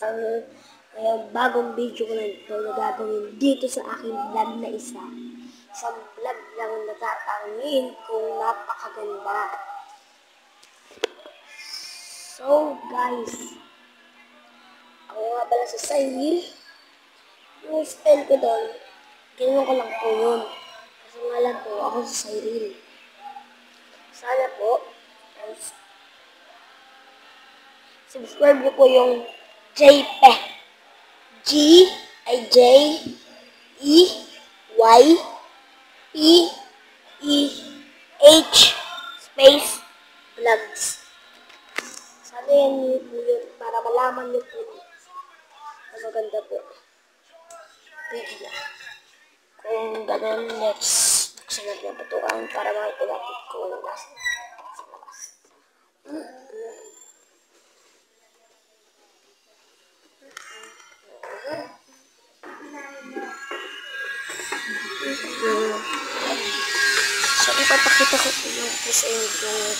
isang bagong video ko na ito na gagawin dito sa aking vlog na isa. Isang vlog lang na tatanungin kung napakaganda. So guys, ako nga pala sa Cyril. Yung spell ko doon, ganoon ko lang po yun. Kasi nga lang po ako sa Cyril. Sana po, subscribe niyo po yung JPEG. J-I-J-E-Y-P-E-H space vlogs. Sana yan niyo po yun para malaman niyo po na maganda po video. Kung gano'n, next sunod na batuan para makita natin kung nasa labas. So, ipapakita ko po yung sa inyo yung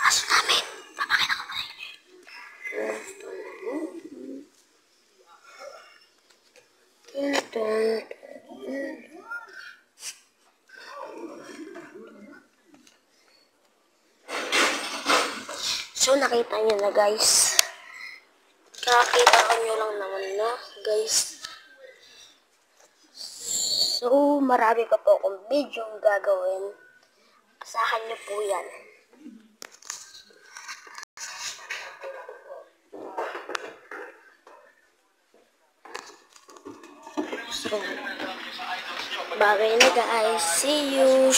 aso namin. Papakita ko po na yun. So, nakita nyo na guys. Kakita nyo lang naman na guys. So, marami pa po akong video gagawin. Asahan nyo po yan. So, bagay na guys. See you!